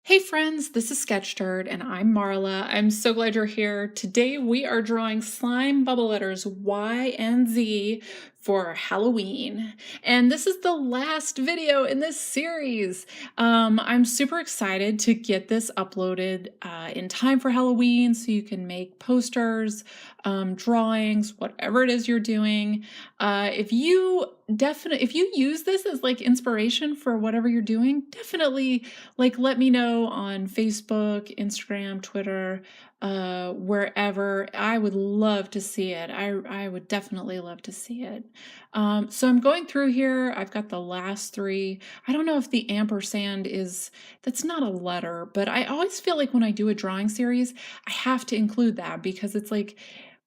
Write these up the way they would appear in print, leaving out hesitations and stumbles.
Hey friends, this is Sketchdart and I'm Marla. I'm so glad you're here. Today we are drawing slime bubble letters Y and Z for Halloween. And this is the last video in this series. I'm super excited to get this uploaded in time for Halloween so you can make posters, drawings, whatever it is you're doing. If you use this as like inspiration for whatever you're doing, definitely let me know on Facebook, Instagram, Twitter, wherever. I would love to see it. I would definitely love to see it. So I'm going through here. I've got the last three. I don't know if the ampersand that's not a letter, but I always feel like when I do a drawing series, I have to include that because it's like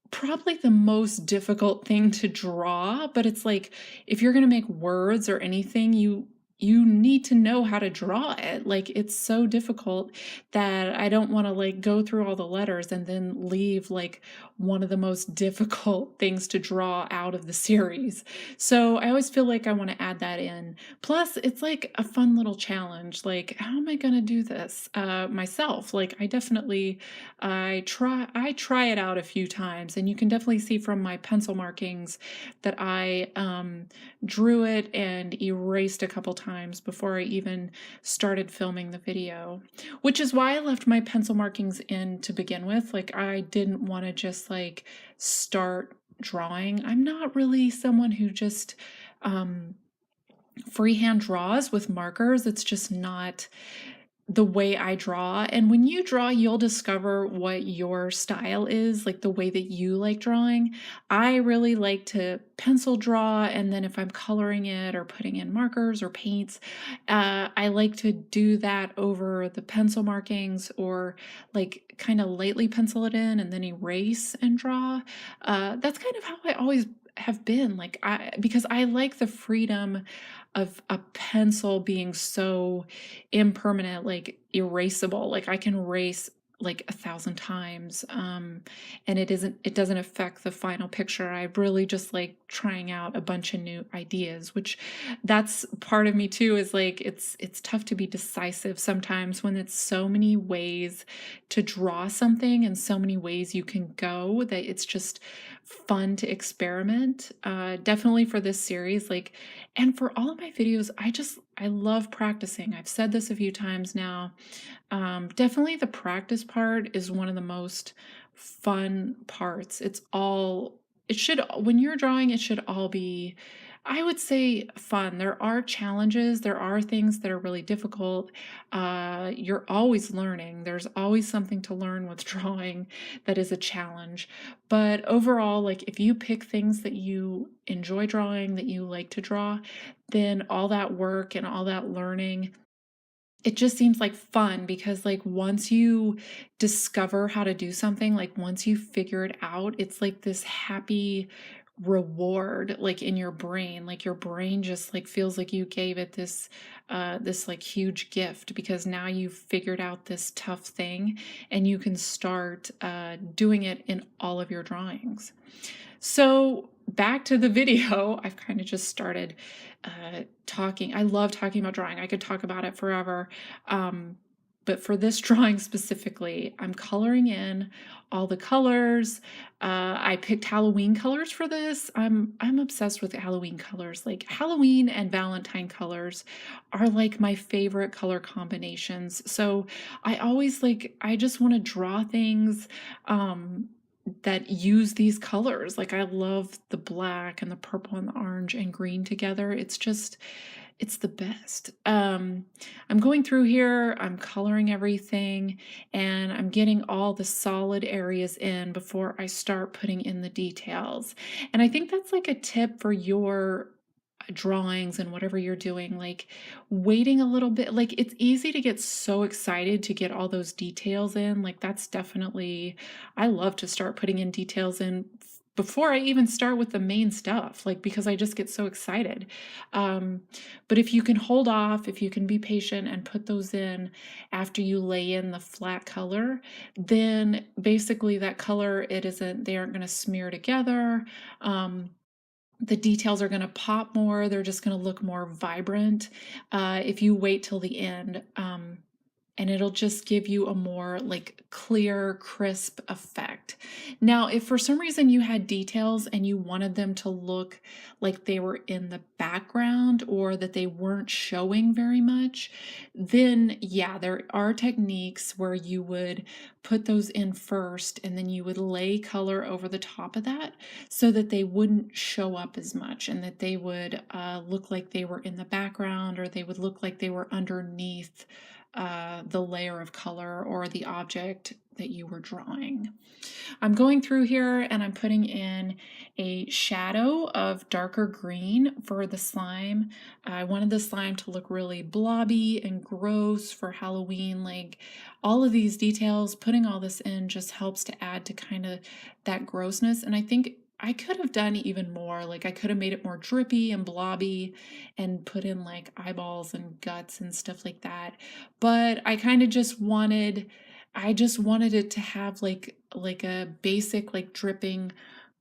probably the most difficult thing to draw, but it's like if you're going to make words or anything, you need to know how to draw it. Like it's so difficult that I don't want to like go through all the letters and then leave like one of the most difficult things to draw out of the series. So I always feel like I want to add that in. Plus, it's like a fun little challenge. Like, how am I going to do this myself? Like, I try it out a few times, and you can definitely see from my pencil markings that I drew it and erased a couple times before I even started filming the video, which is why I left my pencil markings in to begin with. Like, I didn't want to just like start drawing. I'm not really someone who just freehand draws with markers. It's just not the way I draw. And when you draw, you'll discover what your style is, like the way that you like drawing. I really like to pencil draw, and then if I'm coloring it or putting in markers or paints, I like to do that over the pencil markings or like kind of lightly pencil it in and then erase and draw. That's kind of how I always have been, because I like the freedom of a pencil being so impermanent, like erasable. Like I can erase like 1,000 times, and it doesn't affect the final picture. I really just like trying out a bunch of new ideas, which that's part of me too, is like it's tough to be decisive sometimes when it's so many ways to draw something and so many ways you can go that it's just fun to experiment. Definitely for this series, like, and for all of my videos, I love practicing. I've said this a few times now. Definitely the practice part is one of the most fun parts. When you're drawing, it should all be, I would say, fun. There are challenges, there are things that are really difficult. You're always learning. There's always something to learn with drawing that is a challenge. But overall, like if you pick things that you enjoy drawing, that you like to draw, then all that work and all that learning, it just seems like fun because like once you discover how to do something, like once you figure it out, it's like this happy reward like in your brain. Like your brain just like feels like you gave it this like huge gift because now you've figured out this tough thing and you can start doing it in all of your drawings. So back to the video, I've kind of just started talking. I love talking about drawing. I could talk about it forever. But for this drawing specifically, I'm coloring in all the colors. I picked Halloween colors for this. I'm obsessed with Halloween colors. Like Halloween and Valentine colors are like my favorite color combinations. So I just want to draw things that use these colors. Like I love the black and the purple and the orange and green together. It's the best. I'm going through here, I'm coloring everything, and I'm getting all the solid areas in before I start putting in the details. And I think that's like a tip for your drawings and whatever you're doing, like waiting a little bit. Like it's easy to get so excited to get all those details in. Like that's definitely, I love to start putting in details in before I even start with the main stuff, like because I just get so excited. But if you can hold off, if you can be patient and put those in after you lay in the flat color, then basically that color, they aren't going to smear together. The details are going to pop more. They're just going to look more vibrant if you wait till the end. and it'll just give you a more like clear, crisp effect. Now, if for some reason you had details and you wanted them to look like they were in the background or that they weren't showing very much, then yeah, there are techniques where you would put those in first and then you would lay color over the top of that so that they wouldn't show up as much and that they would look like they were in the background, or they would look like they were underneath the layer of color or the object that you were drawing. I'm going through here and I'm putting in a shadow of darker green for the slime. I wanted the slime to look really blobby and gross for Halloween. Like, all of these details, putting all this in just helps to add to kind of that grossness. And I think I could have done even more. Like, I could have made it more drippy and blobby and put in like eyeballs and guts and stuff like that. But I kind of just wanted, I just wanted it to have like a basic like dripping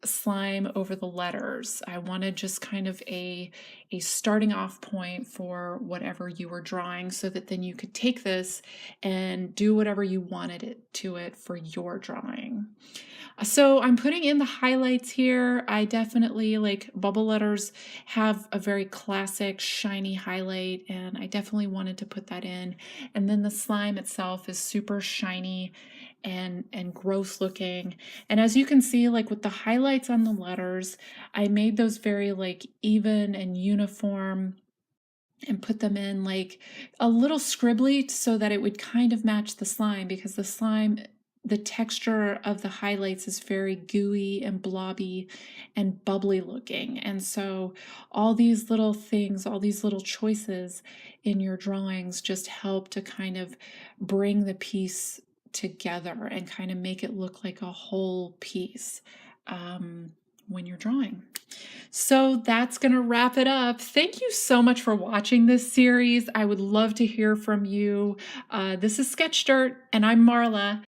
slime over the letters. I wanted just kind of a starting off point for whatever you were drawing, so that then you could take this and do whatever you wanted it to it for your drawing. So I'm putting in the highlights here. I definitely like bubble letters have a very classic shiny highlight, and I definitely wanted to put that in. And then the slime itself is super shiny and gross looking. And as you can see, like with the highlights on the letters, I made those very like even and uniform and put them in like a little scribbly so that it would kind of match the slime, because the slime, the texture of the highlights is very gooey and blobby and bubbly looking. And so all these little things, all these little choices in your drawings just help to kind of bring the piece together and kind of make it look like a whole piece when you're drawing. So that's going to wrap it up. Thank you so much for watching this series. I would love to hear from you. This is Sketch Dirt, and I'm Marla.